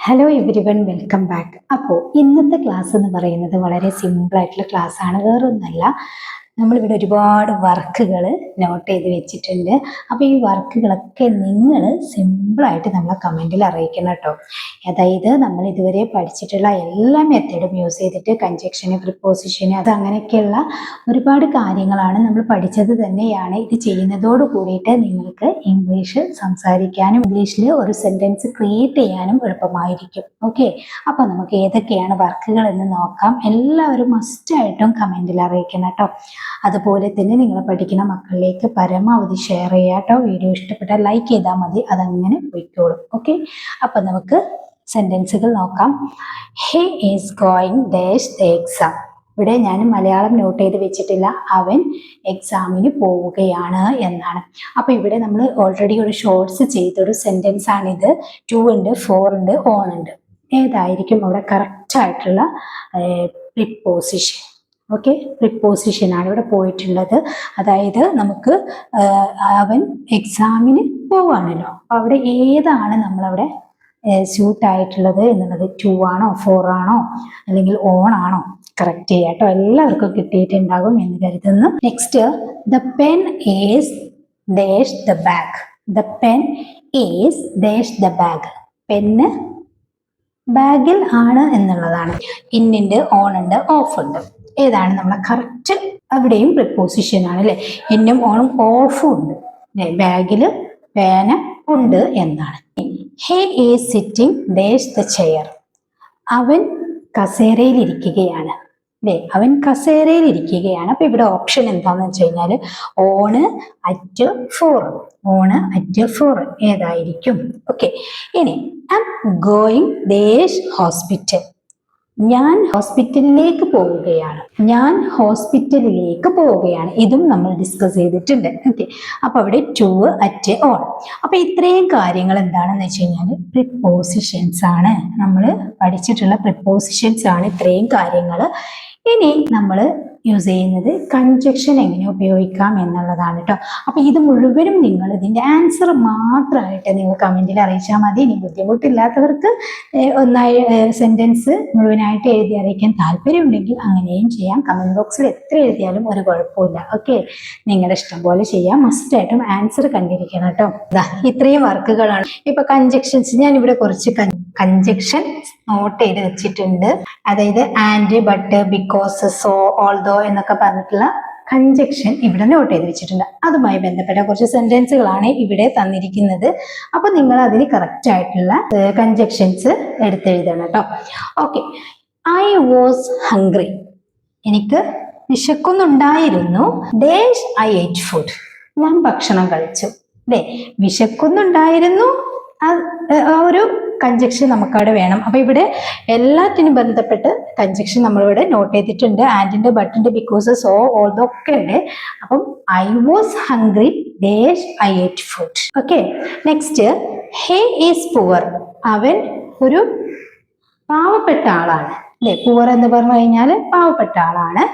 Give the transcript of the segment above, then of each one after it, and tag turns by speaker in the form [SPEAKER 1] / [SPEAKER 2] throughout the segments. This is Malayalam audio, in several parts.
[SPEAKER 1] Hello everyone, welcome back. അപ്പോൾ ഇന്നത്തെ ക്ലാസ് എന്ന് പറയുന്നത് വളരെ സിമ്പിളായിട്ടുള്ള ക്ലാസ്സാണ്. വേറൊന്നല്ല, നമ്മളിവിടെ ഒരുപാട് വർക്കുകൾ നോട്ട് ചെയ്ത് വെച്ചിട്ടുണ്ട്. അപ്പോൾ ഈ വർക്കുകളൊക്കെ നിങ്ങൾ സിമ്പിളായിട്ട് നമ്മളെ കമൻറ്റിൽ അറിയിക്കണം കേട്ടോ. അതായത് നമ്മൾ ഇതുവരെ പഠിച്ചിട്ടുള്ള എല്ലാ മെത്തേഡും യൂസ് ചെയ്തിട്ട് കൺജക്ഷന്, പ്രിപ്പോസിഷന്, അത് അങ്ങനെയൊക്കെയുള്ള ഒരുപാട് കാര്യങ്ങളാണ് നമ്മൾ പഠിച്ചത് തന്നെയാണ്. ഇത് ചെയ്യുന്നതോട് കൂടിയിട്ട് നിങ്ങൾക്ക് ഇംഗ്ലീഷ് സംസാരിക്കാനും ഇംഗ്ലീഷിൽ ഒരു സെൻറ്റൻസ് ക്രിയേറ്റ് ചെയ്യാനും എളുപ്പമായിരിക്കും. ഓക്കെ, അപ്പോൾ നമുക്ക് ഏതൊക്കെയാണ് വർക്കുകൾ എന്ന് നോക്കാം. എല്ലാവരും മസ്റ്റായിട്ടും കമൻറ്റിൽ അറിയിക്കണം കേട്ടോ. അതുപോലെ തന്നെ നിങ്ങൾ പഠിക്കുന്ന മക്കളിലേക്ക് പരമാവധി ഷെയർ ചെയ്യുക കേട്ടോ. വീഡിയോ ഇഷ്ടപ്പെട്ടാൽ ലൈക്ക് ചെയ്താൽ മതി, അതങ്ങനെ പോയിക്കോളും. ഓക്കെ, അപ്പം നമുക്ക് സെൻറ്റൻസുകൾ നോക്കാം. He is going dash the exam. ഇവിടെ ഞാൻ മലയാളം നോട്ട് ചെയ്ത് വെച്ചിട്ടില്ല. അവൻ എക്സാമിന് പോവുകയാണ് എന്നാണ്. അപ്പോൾ ഇവിടെ നമ്മൾ ഓൾറെഡി ഒരു ഷോർട്സ് ചെയ്തൊരു സെൻറ്റൻസ് ആണിത്. 2 ഉണ്ട്, 4 ഉണ്ട്, ഓൺ ഉണ്ട്. ഏതായിരിക്കും അവിടെ കറക്റ്റ് ആയിട്ടുള്ള പ്രിപ്പോസിഷൻ? ഓക്കെ, പ്രിപ്പോസിഷൻ ആണ് ഇവിടെ പോയിട്ടുള്ളത്. അതായത് നമുക്ക് അവൻ എക്സാമിന് പോവാണല്ലോ, അപ്പോൾ അവിടെ ഏതാണ് നമ്മളവിടെ സ്യൂട്ട് ആയിട്ടുള്ളത് എന്നുള്ളത്? 2 ആണോ, 4 ആണോ, അല്ലെങ്കിൽ ഓൺ ആണോ? കറക്റ്റ് ചെയ്യാം കേട്ടോ. എല്ലാവർക്കും കിട്ടിയിട്ടുണ്ടാകും എന്ന് കരുതുന്നു. Next, the pen is dash the bag. The pen is dash the bag. Pen ബാഗിൽ ആണ് എന്നുള്ളതാണ്. ഇന്നുണ്ട്, ഓൺ ഉണ്ട്, ഓഫ് ഉണ്ട്. ഏതാണ് നമ്മളെ കറക്റ്റ്? അവിടെയും പ്രിപ്പോസിഷൻ ആണ് അല്ലെ. ഇന്നും ഓണും ഓഫും ഉണ്ട്. ബാഗിൽ പേന ഉണ്ട് എന്നാണ്. He is sitting dash the chair. അവൻ കസേരയിൽ ഇരിക്കുകയാണ് അല്ലേ. അവൻ കസേരയിൽ ഇരിക്കുകയാണ്. അപ്പൊ ഇവിടെ ഓപ്ഷൻ എന്താണെന്ന് വെച്ച് കഴിഞ്ഞാൽ on, at, for. On, at, for ഏതായിരിക്കും? ഓക്കെ, ഇനി I am going dash hospital. ഞാൻ ഹോസ്പിറ്റലിലേക്ക് പോവുകയാണ്. ഞാൻ ഹോസ്പിറ്റലിലേക്ക് പോവുകയാണ്. ഇതും നമ്മൾ ഡിസ്കസ് ചെയ്തിട്ടുണ്ട്. ഓക്കെ, അപ്പൊ അവിടെ 2, അറ്റ്, ഓൺ. അപ്പൊ ഇത്രയും കാര്യങ്ങൾ എന്താണെന്ന് വെച്ച് കഴിഞ്ഞാൽ പ്രിപ്പോസിഷൻസ് ആണ്. നമ്മൾ പഠിച്ചിട്ടുള്ള പ്രിപ്പോസിഷൻസ് ആണ് ഇത്രയും കാര്യങ്ങൾ. ഇനി നമ്മൾ യൂസ് ചെയ്യുന്നത് കൺജക്ഷൻ എങ്ങനെ ഉപയോഗിക്കാം എന്നുള്ളതാണ് കേട്ടോ. അപ്പൊ ഇത് മുഴുവനും നിങ്ങൾ ഇതിന്റെ ആൻസർ മാത്രമായിട്ട് നിങ്ങൾ കമന്റിൽ അറിയിച്ചാൽ മതി. ഇനി ബുദ്ധിമുട്ടില്ലാത്തവർക്ക് ഒന്നായി സെന്റൻസ് മുഴുവനായിട്ട് എഴുതി അറിയിക്കാൻ താല്പര്യമുണ്ടെങ്കിൽ അങ്ങനെയും ചെയ്യാം. കമന്റ് ബോക്സിൽ എത്ര എഴുതിയാലും ഒരു കുഴപ്പമില്ല. ഓക്കെ, നിങ്ങളുടെ ഇഷ്ടം പോലെ ചെയ്യാം. മസ്റ്റായിട്ടും ആൻസർ കണ്ടിരിക്കണം കേട്ടോ. ഇത്രയും വർക്കുകളാണ്. ഇപ്പൊ കൺജക്ഷൻസ്, ഞാൻ ഇവിടെ കുറച്ച് കൺജക്ഷൻ നോട്ട് ചെയ്ത് വെച്ചിട്ടുണ്ട്. അതായത് and, but, because, so, although എന്നൊക്കെ പറഞ്ഞിട്ടുള്ള കൺജക്ഷൻ ഇവിടെ നോട്ട് ചെയ്ത് വെച്ചിട്ടുണ്ട്. അതുമായി ബന്ധപ്പെട്ട കുറച്ച് സെന്റൻസുകളാണ് ഇവിടെ തന്നിരിക്കുന്നത്. അപ്പൊ നിങ്ങൾ അതിന് കറക്റ്റ് ആയിട്ടുള്ള കൺജക്ഷൻസ് എടുത്തെഴുതണം കേട്ടോ. Okay, I was hungry. എനിക്ക് വിശക്കുന്നുണ്ടായിരുന്നു. Dash I ate food. ഞാൻ ഭക്ഷണം കഴിച്ചു അല്ലേ. വിശക്കുന്നുണ്ടായിരുന്നു, ആ ഒരു കൺജക്ഷൻ നമുക്കവിടെ വേണം. അപ്പൊ ഇവിടെ എല്ലാത്തിനും ബന്ധപ്പെട്ട് കൺജക്ഷൻ നമ്മളിവിടെ നോട്ട് ചെയ്തിട്ടുണ്ട്. ആൻഡിന്റെ, ബട്ടിന്റെ, ബിക്കോസ്, സോ, ഓൾദോ ഒക്കെ ഉണ്ട്. അപ്പം I was hungry dash I ate food. Okay, next, he is poor. അവൻ ഒരു പാവപ്പെട്ട ആളാണ് അല്ലെ. പുവർ എന്ന് പറഞ്ഞു കഴിഞ്ഞാൽ പാവപ്പെട്ട ആളാണ്.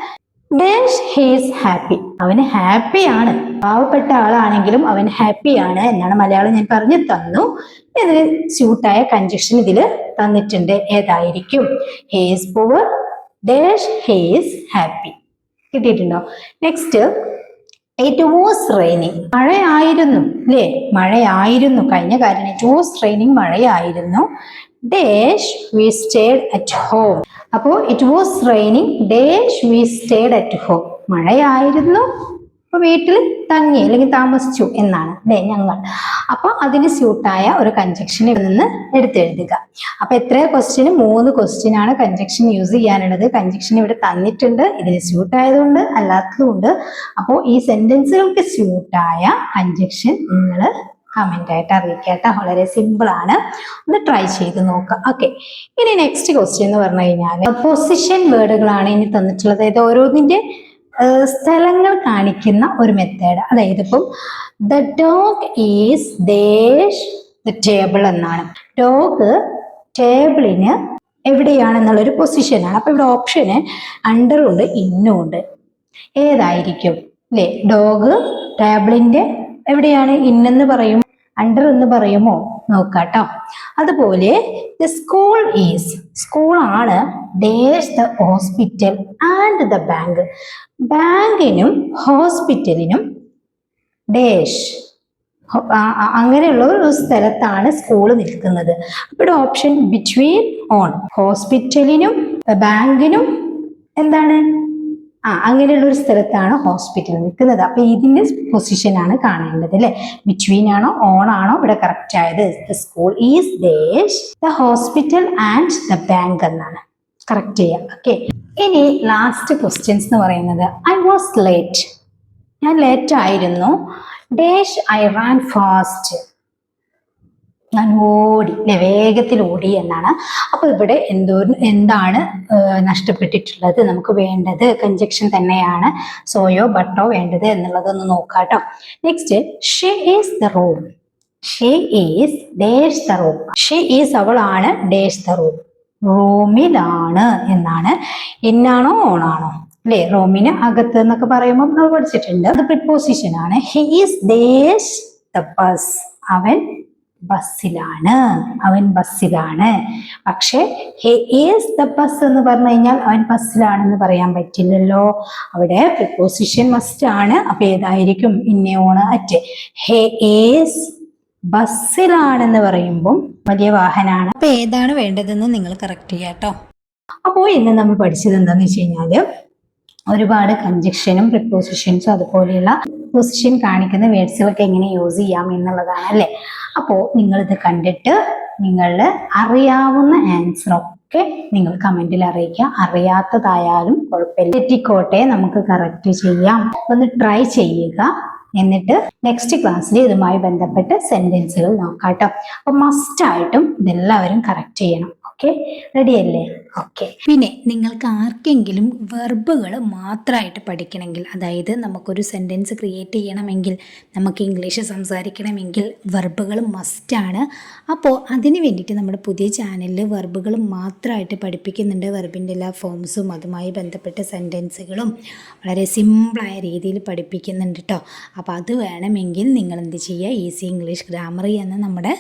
[SPEAKER 1] Dash he's happy. അവന് ഹാപ്പിയാണ്. പാവപ്പെട്ട ആളാണെങ്കിലും അവൻ ഹാപ്പിയാണ് എന്നാണ്. മലയാളം ഞാൻ പറഞ്ഞു തന്നു. ഇതിന് സ്യൂട്ടായ കൺജക്ഷൻ ഇതിൽ തന്നിട്ടുണ്ട്. ഏതായിരിക്കും? He's poor dash he's happy. കിട്ടിയിട്ടുണ്ടോ? Next, it was raining. മഴയായിരുന്നു അല്ലേ. മഴയായിരുന്നു കഴിഞ്ഞ കാര്യം. ഇറ്റ് വാസ് റെയിനിങ്, മഴയായിരുന്നു. Dash we stayed at home. അപ്പോ it was raining dash we stayed at home. മഴയായിരുന്നു, അപ്പൊ വീട്ടിൽ തങ്ങി അല്ലെങ്കിൽ താമസിച്ചു എന്നാണ് അല്ലേ ഞങ്ങൾ. അപ്പൊ അതിന് സ്യൂട്ടായ ഒരു കൺജക്ഷൻ ഇവിടെ നിന്ന് എടുത്തെഴുതുക. അപ്പൊ എത്ര ക്വസ്റ്റ്യന്? 3 ക്വസ്റ്റ്യൻ ആണ് കൺജക്ഷൻ യൂസ് ചെയ്യാനുള്ളത്. കൺജക്ഷൻ ഇവിടെ തന്നിട്ടുണ്ട്. ഇതിന് സ്യൂട്ട് ആയതുകൊണ്ട് അല്ലാത്തതുകൊണ്ട്. അപ്പോൾ ഈ സെന്റൻസുകൾക്ക് സ്യൂട്ടായ കൺജക്ഷൻ നിങ്ങൾ കമന്റ് ആയിട്ട് അറിയിക്കട്ടെ. വളരെ സിമ്പിൾ ആണ്, ഒന്ന് ട്രൈ ചെയ്ത് നോക്കാം. ഓക്കെ, ഇനി നെക്സ്റ്റ് ക്വസ്റ്റ്യൻ എന്ന് പറഞ്ഞു കഴിഞ്ഞാൽ പൊസിഷൻ വേർഡുകളാണ് ഇനി തന്നിട്ടുള്ളത്. അതായത് ഓരോന്നിന്റെ സ്ഥലങ്ങൾ കാണിക്കുന്ന ഒരു മെത്തേഡ്. അതായത് ഇപ്പം the dog is dash the table എന്നാണ്. ഡോഗ് ടേബിളിന് എവിടെയാണെന്നുള്ളൊരു പൊസിഷനാണ്. അപ്പൊ ഇവിടെ ഓപ്ഷന് അണ്ടറും ഉണ്ട്, ഇന്നും ഉണ്ട്. ഏതായിരിക്കും അല്ലേ? ഡോഗ് ടേബിളിന്റെ എവിടെയാണ്? ഇന്നെന്ന് പറയും. അണ്ടർ എന്ന് പറയുമോ നോക്കാട്ടോ. അതുപോലെ ദ സ്കൂൾ ഈസ്, സ്കൂളാണ് dash the hospital and the bank, ബാങ്കിനും ഹോസ്പിറ്റലിനും ഡേഷ് അങ്ങനെയുള്ള ഒരു സ്ഥലത്താണ് സ്കൂൾ നിൽക്കുന്നത്. അപ്പോൾ ഓപ്ഷൻ ബിറ്റ്വീൻ ഓൺ, ഹോസ്പിറ്റലിനും ബാങ്കിനും എന്താണ് അങ്ങനെയുള്ള ഒരു സ്ഥലത്താണ് ഹോസ്പിറ്റൽ നിൽക്കുന്നത്. അപ്പൊ ഇതിന്റെ പൊസിഷൻ ആണ് കാണേണ്ടത് അല്ലെ. ബിറ്റ്വീൻ ആണോ ഓൺ ആണോ ഇവിടെ കറക്റ്റ് ആയത്? The school is dash the hospital and the bank എന്നാണ് കറക്റ്റ് ചെയ്യാം. ഓക്കെ, ഇനി ലാസ്റ്റ് ക്വസ്റ്റ്യൻസ് എന്ന് പറയുന്നത് ഐ വാസ് ലേറ്റ്, ഞാൻ ലേറ്റ് ആയിരുന്നു. ഡേഷ് ഐ റാൻ ഫാസ്റ്റ്, ഞാൻ ഓടി അല്ലെ, വേഗത്തിൽ ഓടി എന്നാണ്. അപ്പൊ ഇവിടെ എന്താണ് നഷ്ടപ്പെട്ടിട്ടുള്ളത്? നമുക്ക് വേണ്ടത് കൺജക്ഷൻ തന്നെയാണ്, സോയോ ബട്ടോ വേണ്ടത് എന്നുള്ളതൊന്ന് നോക്കാട്ടോ. Next, she is the room, she is dash the room, she is അവളാണ് ഡേഷ് ദ റൂം, റൂമിലാണ് എന്നാണ്. ഇന്നാണോ ഓണാണോ അല്ലെ? റൂമിന് അകത്ത് എന്നൊക്കെ പറയുമ്പോൾ നമ്മൾ പഠിച്ചിട്ടുണ്ട്, അത് പ്രിപ്പോസിഷൻ ആണ്. He is dash the bus, അവൻ ബസ്സിലാണ്, അവൻ ബസ്സിലാണ്. പക്ഷെ ഹി ഈസ് ദ ബസ് എന്ന് പറഞ്ഞു കഴിഞ്ഞാൽ അവൻ ബസ്സിലാണെന്ന് പറയാൻ പറ്റില്ലല്ലോ, അവിടെ പ്രിപ്പോസിഷൻ മസ്റ്റ് ആണ്. അപ്പൊ ഏതായിരിക്കും? ഇന്നെ ഓണ് അറ്റ്. ഹി ഈസ് ബസ്സിലാണെന്ന് പറയുമ്പോൾ വലിയ വാഹനമാണ്. അപ്പൊ ഏതാണ് വേണ്ടതെന്ന് നിങ്ങൾ കറക്റ്റ് ചെയ്യാട്ടോ. അപ്പോൾ ഇന്ന് നമ്മൾ പഠിച്ചത് എന്താന്ന് വെച്ച് കഴിഞ്ഞാല് ഒരുപാട് കൺജക്ഷനും പ്രിപ്പോസിഷൻസും അതുപോലെയുള്ള പൊസിഷൻ കാണിക്കുന്ന വേർഡ്സുകളൊക്കെ എങ്ങനെ യൂസ് ചെയ്യാം എന്നുള്ളതാണ് അല്ലെ. അപ്പോൾ നിങ്ങളിത് കണ്ടിട്ട് നിങ്ങളുടെ അറിയാവുന്ന ആൻസറൊക്കെ നിങ്ങൾ കമന്റിൽ അറിയിക്കുക. അറിയാത്തതായാലും കുഴപ്പമില്ല, തെറ്റിക്കോട്ടെ, നമുക്ക് കറക്റ്റ് ചെയ്യാം. ഒന്ന് ട്രൈ ചെയ്യുക. എന്നിട്ട് നെക്സ്റ്റ് ക്ലാസ്സിൽ ഇതുമായി ബന്ധപ്പെട്ട് സെന്റൻസുകൾ നോക്കാം കേട്ടോ. അപ്പൊ മസ്റ്റ് ആയിട്ടും ഇതെല്ലാവരും കറക്റ്റ് ചെയ്യണം. ഓക്കെ, റെഡി അല്ലേ? ഓക്കെ. പിന്നെ നിങ്ങൾക്ക് ആർക്കെങ്കിലും വെർബുകൾ മാത്രമായിട്ട് പഠിക്കണമെങ്കിൽ, അതായത് നമുക്കൊരു സെൻറ്റൻസ് ക്രിയേറ്റ് ചെയ്യണമെങ്കിൽ, നമുക്ക് ഇംഗ്ലീഷ് സംസാരിക്കണമെങ്കിൽ വെർബുകൾ മസ്റ്റാണ്. അപ്പോൾ അതിന് വേണ്ടിയിട്ട് നമ്മുടെ പുതിയ ചാനലിൽ വെർബുകൾ മാത്രമായിട്ട് പഠിപ്പിക്കുന്നുണ്ട്. വെർബിൻ്റെ എല്ലാ ഫോംസും അതുമായി ബന്ധപ്പെട്ട സെൻറ്റൻസുകളും വളരെ സിമ്പിളായ രീതിയിൽ പഠിപ്പിക്കുന്നുണ്ട് കേട്ടോ. അപ്പോൾ അത് വേണമെങ്കിൽ നിങ്ങൾ എന്ത് ചെയ്യുക, ഈസി ഇംഗ്ലീഷ് ഗ്രാമറി എന്ന നമ്മുടെ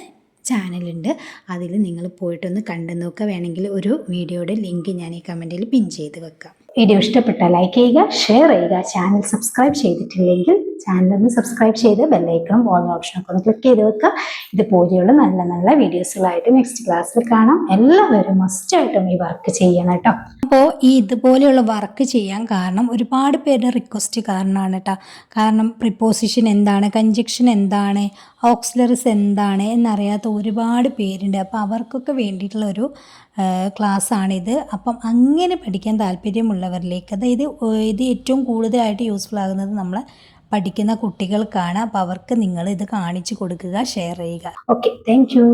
[SPEAKER 1] ചാനലുണ്ട്, അതിൽ നിങ്ങൾ പോയിട്ടൊന്ന് കണ്ടു നോക്കുക. വേണമെങ്കിൽ ഒരു വീഡിയോയുടെ ലിങ്ക് ഞാൻ ഈ കമൻറ്റിൽ പിൻ ചെയ്ത് വെക്കാം. വീഡിയോ ഇഷ്ടപ്പെട്ടാൽ ലൈക്ക് ചെയ്യുക, ഷെയർ ചെയ്യുക. ചാനൽ സബ്സ്ക്രൈബ് ചെയ്തിട്ടില്ലെങ്കിൽ ചാനലൊന്ന് സബ്സ്ക്രൈബ് ചെയ്ത് ബെല്ലൈക്കണും ഓൾ ഓപ്ഷനൊക്കെ ഒന്ന് ക്ലിക്ക് ചെയ്ത് വെക്കുക. ഇതുപോലെയുള്ള നല്ല നല്ല വീഡിയോസുകളായിട്ട് നെക്സ്റ്റ് ക്ലാസ്സിൽ കാണാം. എല്ലാവരും മസ്റ്റായിട്ടും ഈ വർക്ക് ചെയ്യണം കേട്ടോ. അപ്പോൾ ഈ ഇതുപോലെയുള്ള വർക്ക് ചെയ്യാൻ കാരണം ഒരുപാട് പേരുടെ റിക്വസ്റ്റ് കാരണമാണ് കേട്ടോ. കാരണം പ്രിപ്പോസിഷൻ എന്താണ്, കൺജക്ഷൻ എന്താണ്, ഓക്സിലറീസ് എന്താണ് എന്നറിയാത്ത ഒരുപാട് പേരുണ്ട്. അപ്പോൾ അവർക്കൊക്കെ വേണ്ടിയിട്ടുള്ളൊരു ക്ലാസ്സാണിത്. അപ്പം അങ്ങനെ പഠിക്കാൻ താല്പര്യമുള്ളവരിലേക്ക്, അതായത് ഇത് ഏറ്റവും കൂടുതലായിട്ട് യൂസ്ഫുൾ ആകുന്നത് നമ്മൾ പഠിക്കുന്ന കുട്ടികൾക്കാണ്. അപ്പോൾ അവർക്ക് നിങ്ങൾ ഇത് കാണിച്ചു കൊടുക്കുക, ഷെയർ ചെയ്യുക. Okay, thank you.